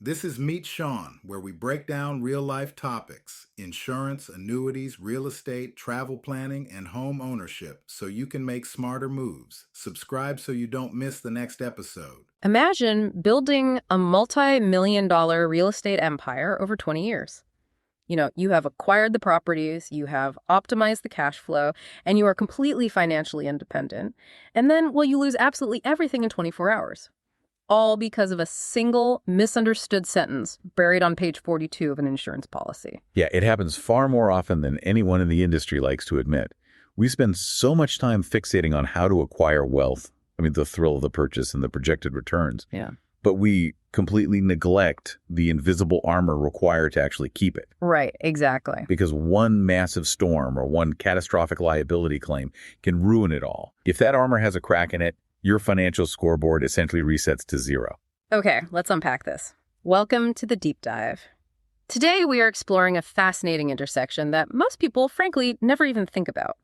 This is Meet Sean, where we break down real life topics insurance, annuities, real estate, travel planning, and home ownership so you can make smarter moves. Subscribe so you don't miss the next episode. Imagine building a multi-million-dollar real estate empire over 20 years. You have acquired the properties, you have optimized the cash flow, and you are completely financially independent. And then, well, you lose absolutely everything in 24 hours. All because of a single misunderstood sentence buried on page 42 of an insurance policy. Yeah, it happens far more often than anyone in the industry likes to admit. We spend so much time fixating on how to acquire wealth. The thrill of the purchase and the projected returns. Yeah. But we completely neglect the invisible armor required to actually keep it. Right, exactly. Because one massive storm or one catastrophic liability claim can ruin it all. If that armor has a crack in it, your financial scoreboard essentially resets to zero. Okay, let's unpack this. Welcome to the deep dive. Today, we are exploring a fascinating intersection that most people, frankly, never even think about.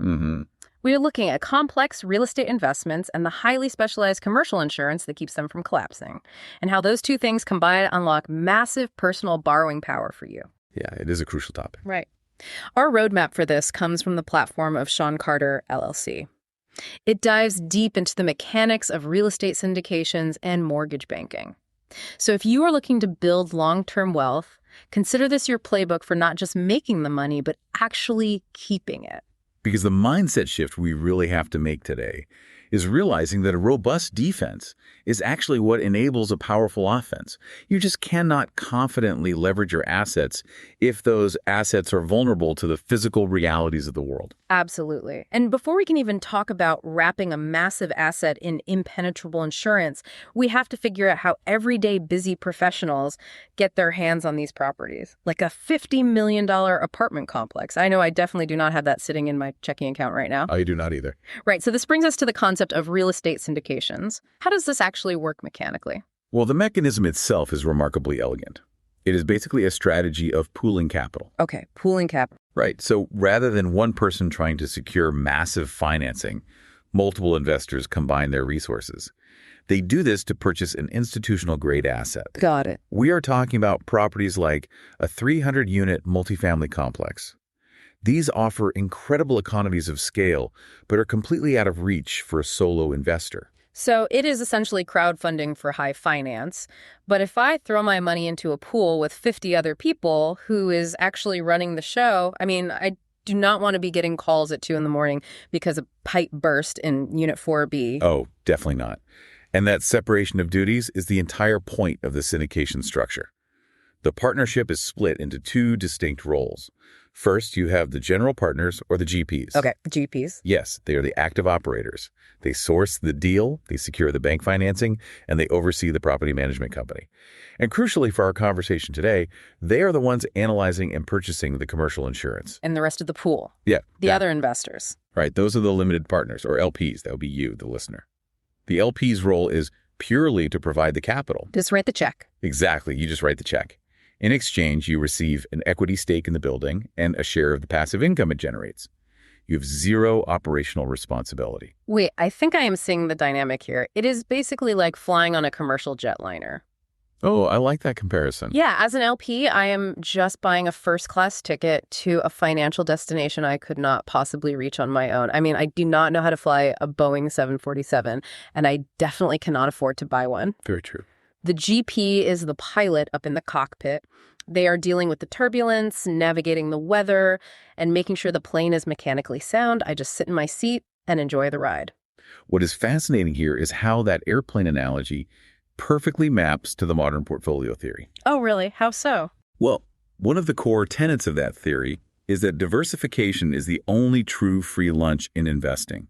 We are looking at complex real estate investments and the highly specialized commercial insurance that keeps them from collapsing, and how those two things combine to unlock massive personal borrowing power for you. Yeah, it is a crucial topic. Right. Our roadmap for this comes from the platform of Sean Carter, LLC. It dives deep into the mechanics of real estate syndications and mortgage banking. So if you are looking to build long-term wealth, consider this your playbook for not just making the money, but actually keeping it. Because the mindset shift we really have to make today is realizing that a robust defense is actually what enables a powerful offense. You just cannot confidently leverage your assets if those assets are vulnerable to the physical realities of the world. Absolutely. And before we can even talk about wrapping a massive asset in impenetrable insurance, we have to figure out how everyday busy professionals get their hands on these properties. Like a $50 million apartment complex. I know I definitely do not have that sitting in my checking account right now. I do not either. Right. So this brings us to the concept of real estate syndications. How does this actually work mechanically? Well, the mechanism itself is remarkably elegant. It is basically a strategy of pooling capital. Okay, pooling capital. Right. So rather than one person trying to secure massive financing, multiple investors combine their resources. They do this to purchase an institutional-grade asset. Got it. We are talking about properties like a 300-unit multifamily complex. These offer incredible economies of scale, but are completely out of reach for a solo investor. So it is essentially crowdfunding for high finance. But if I throw my money into a pool with 50 other people who is actually running the show, I do not want to be getting calls at 2 a.m. because a pipe burst in Unit 4B. Oh, definitely not. And that separation of duties is the entire point of the syndication structure. The partnership is split into two distinct roles. First, you have the general partners, or the GPs. Okay, GPs. Yes, they are the active operators. They source the deal, they secure the bank financing, and they oversee the property management company. And crucially for our conversation today, they are the ones analyzing and purchasing the commercial insurance. And the rest of the pool. Yeah. The other investors. Right, those are the limited partners, or LPs. That would be you, the listener. The LP's role is purely to provide the capital. Just write the check. Exactly, you just write the check. In exchange, you receive an equity stake in the building and a share of the passive income it generates. You have zero operational responsibility. Wait, I think I am seeing the dynamic here. It is basically like flying on a commercial jetliner. Oh, I like that comparison. Yeah, as an LP, I am just buying a first-class ticket to a financial destination I could not possibly reach on my own. I do not know how to fly a Boeing 747, and I definitely cannot afford to buy one. Very true. The GP is the pilot up in the cockpit. They are dealing with the turbulence, navigating the weather, and making sure the plane is mechanically sound. I just sit in my seat and enjoy the ride. What is fascinating here is how that airplane analogy perfectly maps to the modern portfolio theory. Oh, really? How so? Well, one of the core tenets of that theory is that diversification is the only true free lunch in investing.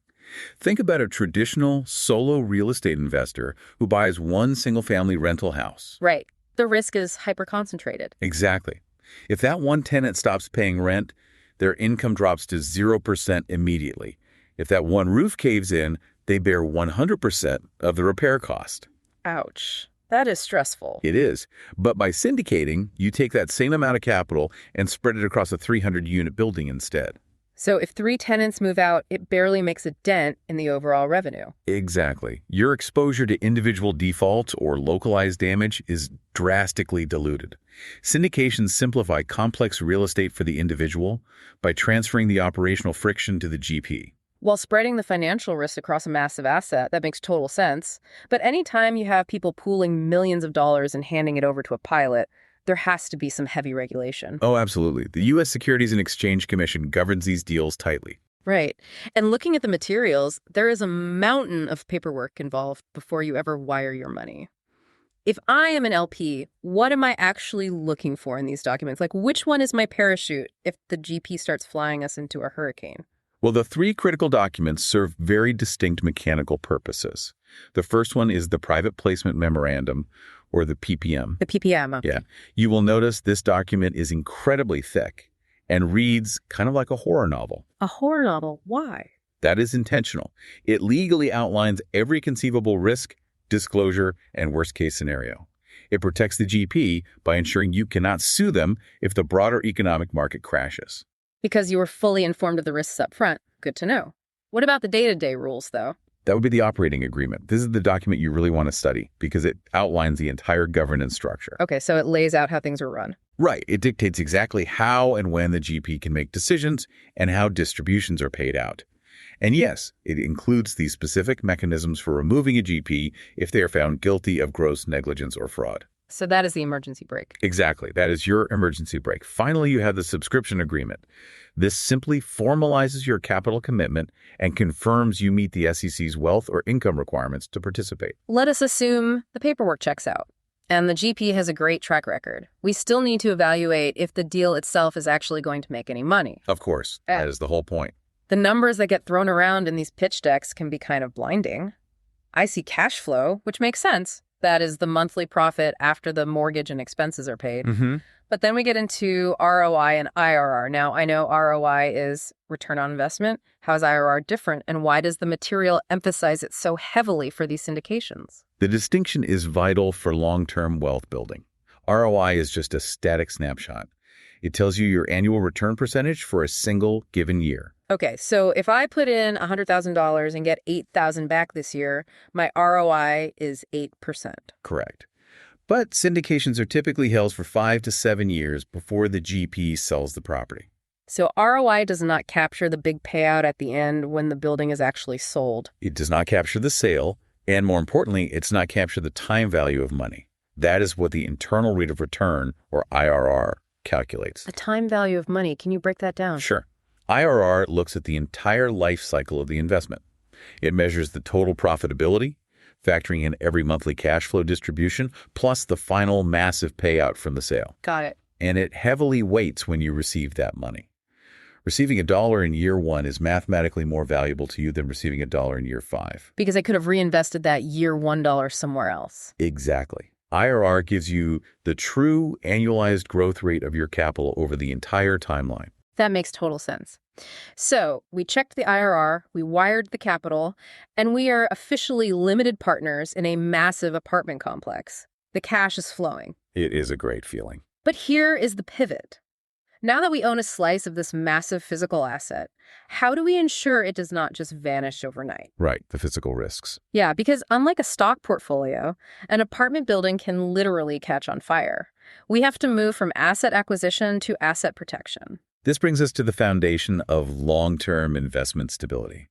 Think about a traditional solo real estate investor who buys one single-family rental house. Right. The risk is hyper-concentrated. Exactly. If that one tenant stops paying rent, their income drops to 0% immediately. If that one roof caves in, they bear 100% of the repair cost. Ouch. That is stressful. It is. But by syndicating, you take that same amount of capital and spread it across a 300-unit building instead. So if 3 tenants move out, it barely makes a dent in the overall revenue. Exactly. Your exposure to individual defaults or localized damage is drastically diluted. Syndications simplify complex real estate for the individual by transferring the operational friction to the GP. While spreading the financial risk across a massive asset, that makes total sense. But anytime you have people pooling millions of dollars and handing it over to a pilot, there has to be some heavy regulation. Oh, absolutely. The U.S. Securities and Exchange Commission governs these deals tightly. Right. And looking at the materials, there is a mountain of paperwork involved before you ever wire your money. If I am an LP, what am I actually looking for in these documents? Like, which one is my parachute if the GP starts flying us into a hurricane? Well, the 3 critical documents serve very distinct mechanical purposes. The first one is the Private Placement Memorandum, or the PPM. The PPM. Okay. Yeah. You will notice this document is incredibly thick and reads kind of like a horror novel. A horror novel? Why? That is intentional. It legally outlines every conceivable risk, disclosure, and worst-case scenario. It protects the GP by ensuring you cannot sue them if the broader economic market crashes. Because you were fully informed of the risks up front. Good to know. What about the day-to-day rules, though? That would be the operating agreement. This is the document you really want to study because it outlines the entire governance structure. Okay, so it lays out how things are run. Right. It dictates exactly how and when the GP can make decisions and how distributions are paid out. And yes, it includes the specific mechanisms for removing a GP if they are found guilty of gross negligence or fraud. So that is the emergency brake. Exactly. That is your emergency brake. Finally, you have the subscription agreement. This simply formalizes your capital commitment and confirms you meet the SEC's wealth or income requirements to participate. Let us assume the paperwork checks out and the GP has a great track record. We still need to evaluate if the deal itself is actually going to make any money. Of course. That is the whole point. The numbers that get thrown around in these pitch decks can be kind of blinding. I see cash flow, which makes sense. That is the monthly profit after the mortgage and expenses are paid. Mm-hmm. But then we get into ROI and IRR. Now, I know ROI is return on investment. How is IRR different? And why does the material emphasize it so heavily for these syndications? The distinction is vital for long-term wealth building. ROI is just a static snapshot. It tells you your annual return percentage for a single given year. Okay, so if I put in $100,000 and get $8,000 back this year, my ROI is 8%. Correct. But syndications are typically held for 5 to 7 years before the GP sells the property. So ROI does not capture the big payout at the end when the building is actually sold. It does not capture the sale, and more importantly, it does not capture the time value of money. That is what the internal rate of return, or IRR, calculates. The time value of money, can you break that down? Sure. IRR looks at the entire life cycle of the investment. It measures the total profitability, factoring in every monthly cash flow distribution, plus the final massive payout from the sale. Got it. And it heavily weights when you receive that money. Receiving $1 in year 1 is mathematically more valuable to you than receiving $1 in year 5. Because I could have reinvested that year $1 somewhere else. Exactly. IRR gives you the true annualized growth rate of your capital over the entire timeline. That makes total sense. So we checked the IRR, we wired the capital, and we are officially limited partners in a massive apartment complex. The cash is flowing. It is a great feeling. But here is the pivot. Now that we own a slice of this massive physical asset, how do we ensure it does not just vanish overnight? Right, the physical risks. Yeah, because unlike a stock portfolio, an apartment building can literally catch on fire. We have to move from asset acquisition to asset protection. This brings us to the foundation of long-term investment stability.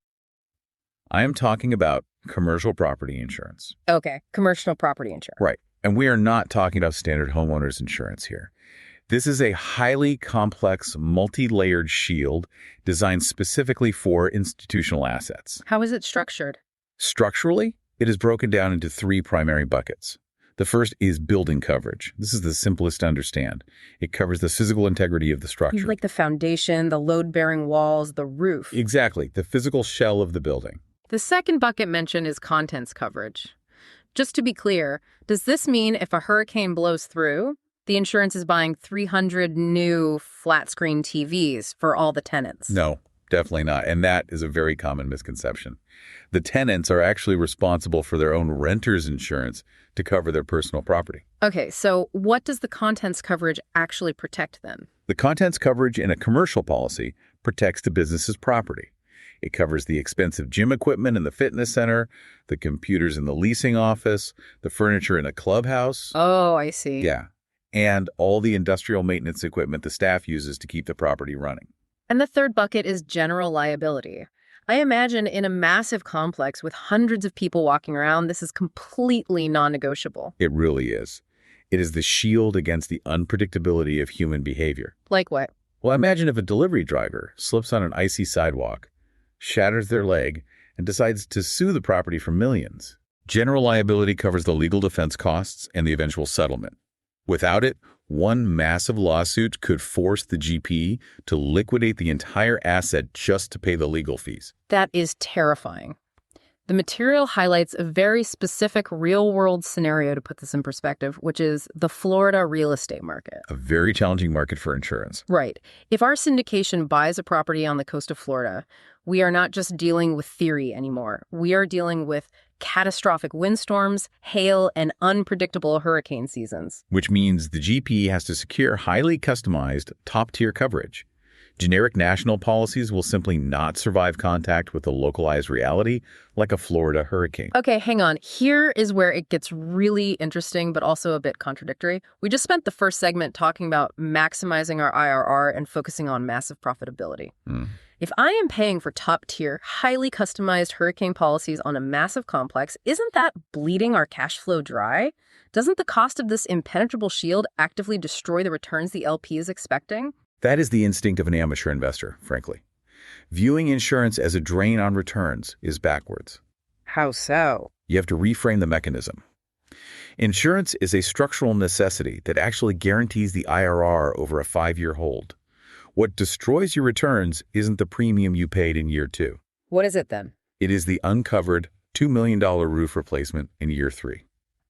I am talking about commercial property insurance. Okay, commercial property insurance. Right, and we are not talking about standard homeowners insurance here. This is a highly complex, multi-layered shield designed specifically for institutional assets. How is it structured? Structurally, it is broken down into 3 primary buckets. The first is building coverage. This is the simplest to understand. It covers the physical integrity of the structure. Like the foundation, the load-bearing walls, the roof. Exactly, the physical shell of the building. The second bucket mentioned is contents coverage. Just to be clear, does this mean if a hurricane blows through, the insurance is buying 300 new flat-screen TVs for all the tenants? No, definitely not. And that is a very common misconception. The tenants are actually responsible for their own renter's insurance to cover their personal property. Okay, so what does the contents coverage actually protect then? The contents coverage in a commercial policy protects the business's property. It covers the expensive gym equipment in the fitness center, the computers in the leasing office, the furniture in a clubhouse. Oh, I see. Yeah. And all the industrial maintenance equipment the staff uses to keep the property running. And the third bucket is general liability. I imagine in a massive complex with hundreds of people walking around, this is completely non-negotiable. It really is. It is the shield against the unpredictability of human behavior. Like what? Well, imagine if a delivery driver slips on an icy sidewalk, shatters their leg, and decides to sue the property for millions. General liability covers the legal defense costs and the eventual settlement. Without it, one massive lawsuit could force the GP to liquidate the entire asset just to pay the legal fees. That is terrifying. The material highlights a very specific real-world scenario to put this in perspective, which is the Florida real estate market. A very challenging market for insurance. Right. If our syndication buys a property on the coast of Florida, we are not just dealing with theory anymore. We are dealing with catastrophic windstorms, hail, and unpredictable hurricane seasons. Which means the GP has to secure highly customized, top-tier coverage. Generic national policies will simply not survive contact with a localized reality like a Florida hurricane. Okay, hang on. Here is where it gets really interesting, but also a bit contradictory. We just spent the first segment talking about maximizing our IRR and focusing on massive profitability. If I am paying for top-tier, highly customized hurricane policies on a massive complex, isn't that bleeding our cash flow dry? Doesn't the cost of this impenetrable shield actively destroy the returns the LP is expecting? That is the instinct of an amateur investor, frankly. Viewing insurance as a drain on returns is backwards. How so? You have to reframe the mechanism. Insurance is a structural necessity that actually guarantees the IRR over a 5-year hold. What destroys your returns isn't the premium you paid in year 2. What is it then? It is the uncovered $2 million roof replacement in year 3.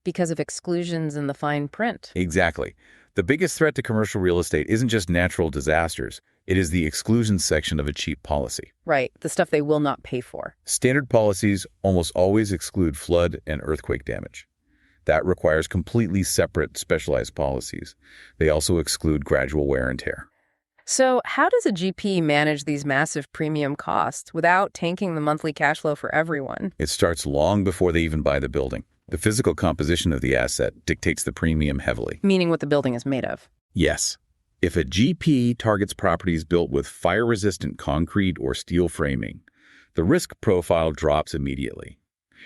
Because of exclusions in the fine print. Exactly. The biggest threat to commercial real estate isn't just natural disasters. It is the exclusions section of a cheap policy. Right, the stuff they will not pay for. Standard policies almost always exclude flood and earthquake damage. That requires completely separate, specialized policies. They also exclude gradual wear and tear. So how does a GP manage these massive premium costs without tanking the monthly cash flow for everyone? It starts long before they even buy the building. The physical composition of the asset dictates the premium heavily. Meaning what the building is made of. Yes. If a GP targets properties built with fire-resistant concrete or steel framing, the risk profile drops immediately.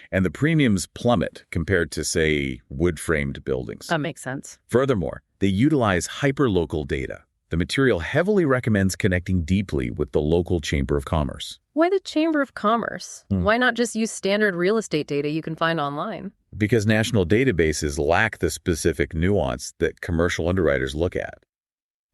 And the premiums plummet compared to, say, wood-framed buildings. That makes sense. Furthermore, they utilize hyperlocal data. The material heavily recommends connecting deeply with the local Chamber of Commerce. Why the Chamber of Commerce? Why not just use standard real estate data you can find online? Because national databases lack the specific nuance that commercial underwriters look at.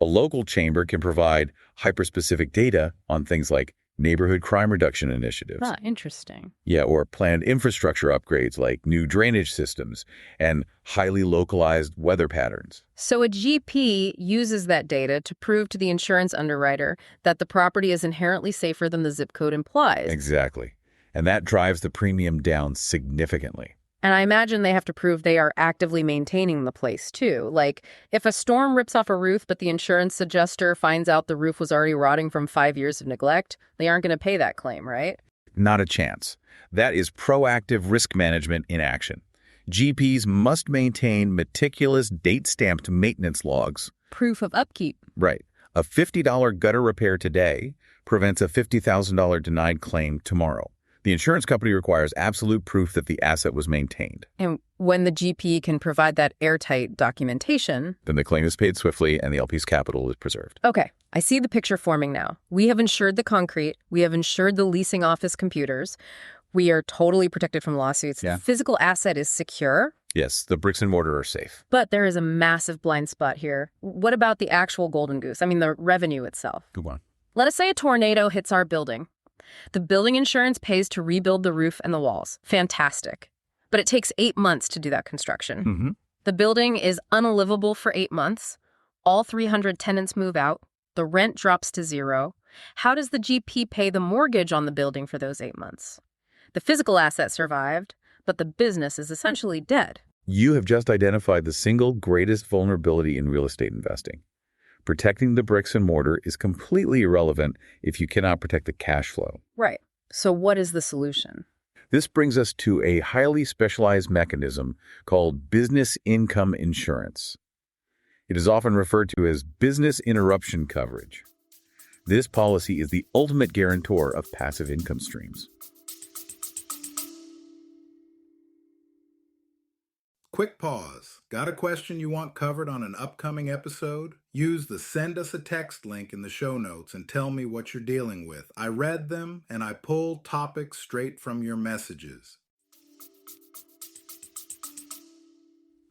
A local chamber can provide hyper-specific data on things like neighborhood crime reduction initiatives. Ah, interesting. Yeah, or planned infrastructure upgrades like new drainage systems and highly localized weather patterns. So a GP uses that data to prove to the insurance underwriter that the property is inherently safer than the zip code implies. Exactly. And that drives the premium down significantly. And I imagine they have to prove they are actively maintaining the place, too. Like, if a storm rips off a roof, but the insurance adjuster finds out the roof was already rotting from 5 years of neglect, they aren't going to pay that claim, right? Not a chance. That is proactive risk management in action. GPs must maintain meticulous date-stamped maintenance logs. Proof of upkeep. Right. A $50 gutter repair today prevents a $50,000 denied claim tomorrow. The insurance company requires absolute proof that the asset was maintained. And when the GP can provide that airtight documentation, then the claim is paid swiftly and the LP's capital is preserved. Okay, I see the picture forming now. We have insured the concrete. We have insured the leasing office computers. We are totally protected from lawsuits. Yeah. The physical asset is secure. Yes, the bricks and mortar are safe. But there is a massive blind spot here. What about the actual golden goose? I mean, the revenue itself. Go on. Let us say a tornado hits our building. The building insurance pays to rebuild the roof and the walls. Fantastic. But it takes 8 months to do that construction. Mm-hmm. The building is unlivable for 8 months. All 300 tenants move out. The rent drops to zero. How does the GP pay the mortgage on the building for those 8 months? The physical asset survived, but the business is essentially dead. You have just identified the single greatest vulnerability in real estate investing. Protecting the bricks and mortar is completely irrelevant if you cannot protect the cash flow. Right. So what is the solution? This brings us to a highly specialized mechanism called business income insurance. It is often referred to as business interruption coverage. This policy is the ultimate guarantor of passive income streams. Quick pause. Got a question you want covered on an upcoming episode? Use the Send Us a Text link in the show notes and tell me what you're dealing with. I read them and I pulled topics straight from your messages.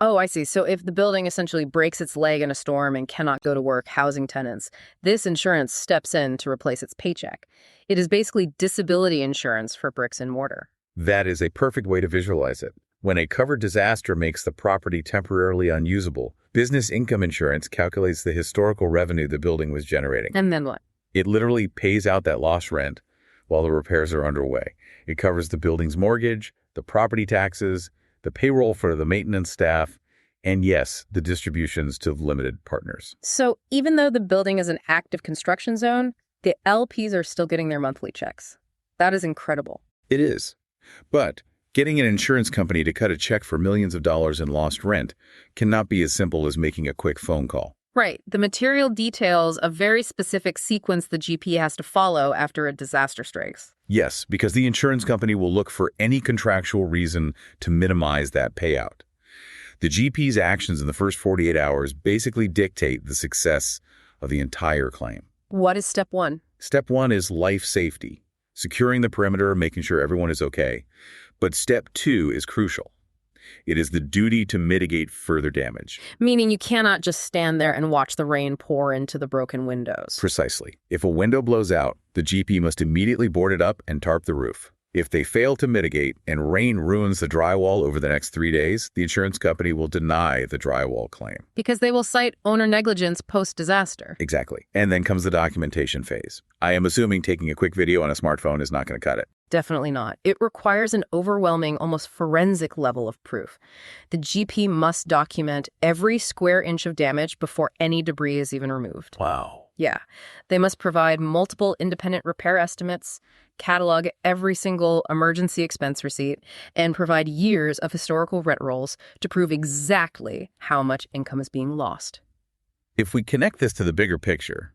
Oh, I see. So if the building essentially breaks its leg in a storm and cannot go to work housing tenants, this insurance steps in to replace its paycheck. It is basically disability insurance for bricks and mortar. That is a perfect way to visualize it. When a covered disaster makes the property temporarily unusable, business income insurance calculates the historical revenue the building was generating. And then what? It literally pays out that lost rent while the repairs are underway. It covers the building's mortgage, the property taxes, the payroll for the maintenance staff, and yes, the distributions to limited partners. So even though the building is an active construction zone, the LPs are still getting their monthly checks. That is incredible. It is. But getting an insurance company to cut a check for millions of dollars in lost rent cannot be as simple as making a quick phone call. Right. The material details a very specific sequence the GP has to follow after a disaster strikes. Yes, because the insurance company will look for any contractual reason to minimize that payout. The GP's actions in the first 48 hours basically dictate the success of the entire claim. What is step one? Step one is life safety, securing the perimeter, making sure everyone is okay. But step two is crucial. It is the duty to mitigate further damage. Meaning you cannot just stand there and watch the rain pour into the broken windows. Precisely. If a window blows out, the GP must immediately board it up and tarp the roof. If they fail to mitigate and rain ruins the drywall over the next 3 days, the insurance company will deny the drywall claim. Because they will cite owner negligence post-disaster. Exactly. And then comes the documentation phase. I am assuming taking a quick video on a smartphone is not going to cut it. Definitely not. It requires an overwhelming, almost forensic level of proof. The GP must document every square inch of damage before any debris is even removed. Wow. Yeah. They must provide multiple independent repair estimates, catalog every single emergency expense receipt, and provide years of historical rent rolls to prove exactly how much income is being lost. If we connect this to the bigger picture,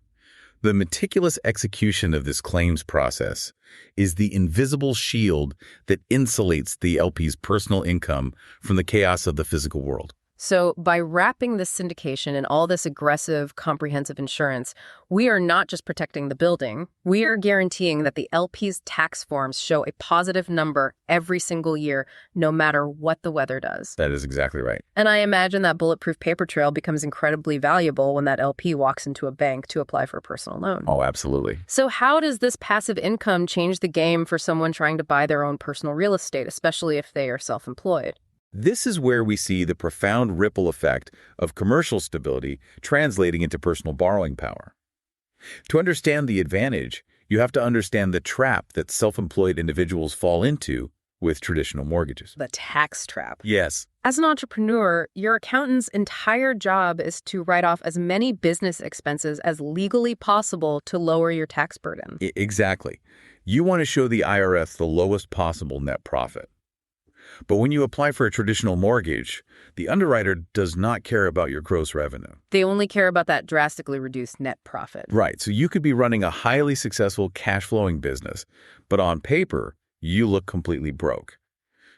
the meticulous execution of this claims process is the invisible shield that insulates the LP's personal income from the chaos of the physical world. So by wrapping this syndication in all this aggressive, comprehensive insurance, we are not just protecting the building, we are guaranteeing that the LP's tax forms show a positive number every single year, no matter what the weather does. That is exactly right. And I imagine that bulletproof paper trail becomes incredibly valuable when that LP walks into a bank to apply for a personal loan. Oh, absolutely. So how does this passive income change the game for someone trying to buy their own personal real estate, especially if they are self-employed? This is where we see the profound ripple effect of commercial stability translating into personal borrowing power. To understand the advantage, you have to understand the trap that self-employed individuals fall into with traditional mortgages. The tax trap. Yes. As an entrepreneur, your accountant's entire job is to write off as many business expenses as legally possible to lower your tax burden. Exactly. You want to show the IRS the lowest possible net profit. But when you apply for a traditional mortgage, the underwriter does not care about your gross revenue. They only care about that drastically reduced net profit. Right. So you could be running a highly successful cash-flowing business, but on paper, you look completely broke.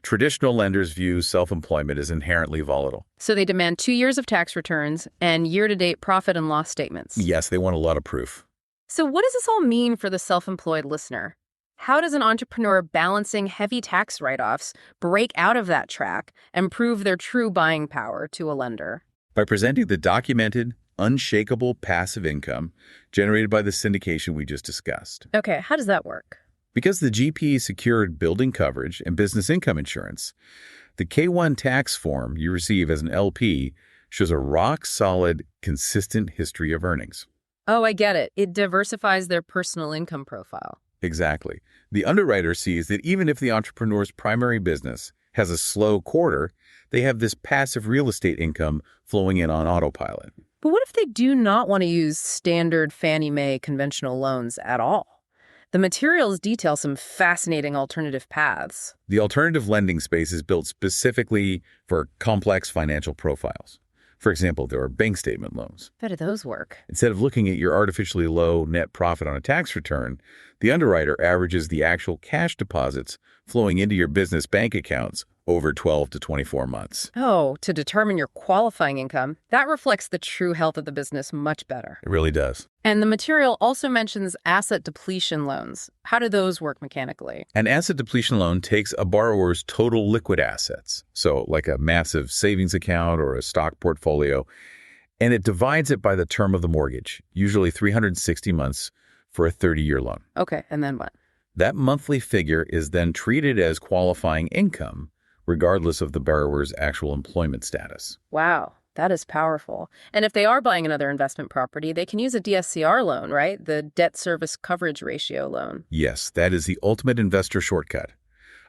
Traditional lenders view self-employment as inherently volatile. So they demand 2 years of tax returns and year-to-date profit and loss statements. Yes, they want a lot of proof. So what does this all mean for the self-employed listener? How does an entrepreneur balancing heavy tax write-offs break out of that trap and prove their true buying power to a lender? By presenting the documented, unshakable passive income generated by the syndication we just discussed. Okay, how does that work? Because the GP secured building coverage and business income insurance, the K-1 tax form you receive as an LP shows a rock-solid, consistent history of earnings. Oh, I get it. It diversifies their personal income profile. Exactly. The underwriter sees that even if the entrepreneur's primary business has a slow quarter, they have this passive real estate income flowing in on autopilot. But what if they do not want to use standard Fannie Mae conventional loans at all? The materials detail some fascinating alternative paths. The alternative lending space is built specifically for complex financial profiles. For example, there are bank statement loans. How do those work? Instead of looking at your artificially low net profit on a tax return, the underwriter averages the actual cash deposits flowing into your business bank accounts over 12 to 24 months. Oh, to determine your qualifying income, that reflects the true health of the business much better. It really does. And the material also mentions asset depletion loans. How do those work mechanically? An asset depletion loan takes a borrower's total liquid assets, so like a massive savings account or a stock portfolio, and it divides it by the term of the mortgage, usually 360 months for a 30-year loan. Okay, and then what? That monthly figure is then treated as qualifying income, regardless of the borrower's actual employment status. Wow, that is powerful. And if they are buying another investment property, they can use a DSCR loan, right? The debt service coverage ratio loan. Yes, that is the ultimate investor shortcut.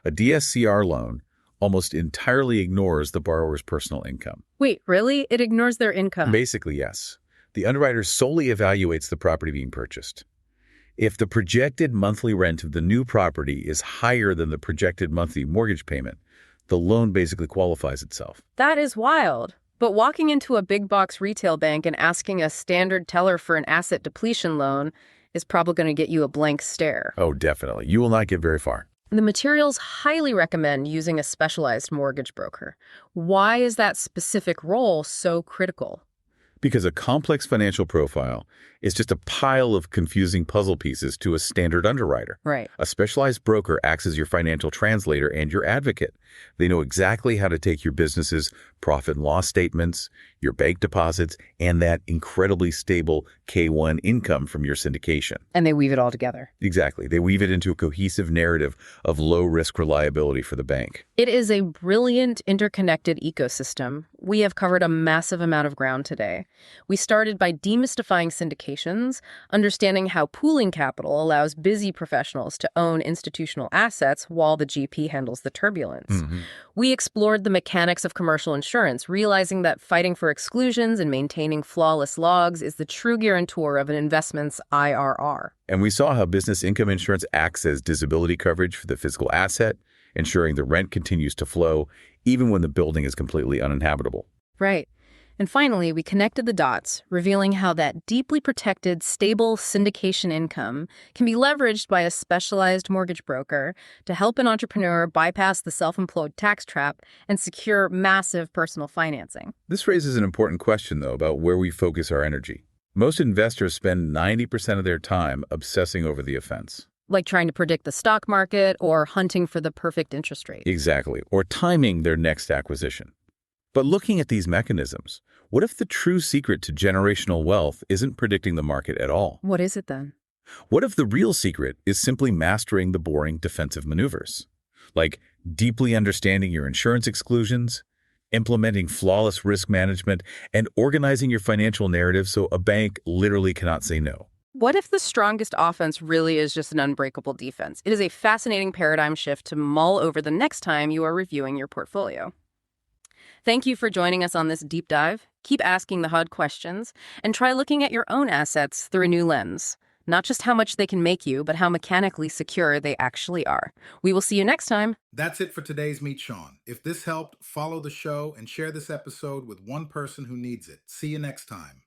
A DSCR loan almost entirely ignores the borrower's personal income. Wait, really? It ignores their income? Basically, yes. The underwriter solely evaluates the property being purchased. If the projected monthly rent of the new property is higher than the projected monthly mortgage payment, the loan basically qualifies itself. That is wild. But walking into a big box retail bank and asking a standard teller for an asset depletion loan is probably going to get you a blank stare. Oh, definitely. You will not get very far. The materials highly recommend using a specialized mortgage broker. Why is that specific role so critical? Because a complex financial profile is just a pile of confusing puzzle pieces to a standard underwriter. Right. A specialized broker acts as your financial translator and your advocate. They know exactly how to take your business's profit and loss statements, your bank deposits, and that incredibly stable K1 income from your syndication. And they weave it all together. Exactly. They weave it into a cohesive narrative of low-risk reliability for the bank. It is a brilliant, interconnected ecosystem. We have covered a massive amount of ground today. We started by demystifying syndications, understanding how pooling capital allows busy professionals to own institutional assets while the GP handles the turbulence. We explored the mechanics of commercial insurance, realizing that fighting for exclusions and maintaining flawless logs is the true guarantor of an investment's IRR. And we saw how business income insurance acts as disability coverage for the physical asset, ensuring the rent continues to flow even when the building is completely uninhabitable. Right. And finally, we connected the dots, revealing how that deeply protected, stable syndication income can be leveraged by a specialized mortgage broker to help an entrepreneur bypass the self-employed tax trap and secure massive personal financing. This raises an important question, though, about where we focus our energy. Most investors spend 90% of their time obsessing over the offense. Like trying to predict the stock market or hunting for the perfect interest rate. Exactly. Or timing their next acquisition. But looking at these mechanisms, what if the true secret to generational wealth isn't predicting the market at all? What is it then? What if the real secret is simply mastering the boring defensive maneuvers? Like deeply understanding your insurance exclusions, implementing flawless risk management, and organizing your financial narrative so a bank literally cannot say no. What if the strongest offense really is just an unbreakable defense? It is a fascinating paradigm shift to mull over the next time you are reviewing your portfolio. Thank you for joining us on this deep dive. Keep asking the hard questions and try looking at your own assets through a new lens. Not just how much they can make you, but how mechanically secure they actually are. We will see you next time. That's it for today's Meet Sean. If this helped, follow the show and share this episode with one person who needs it. See you next time.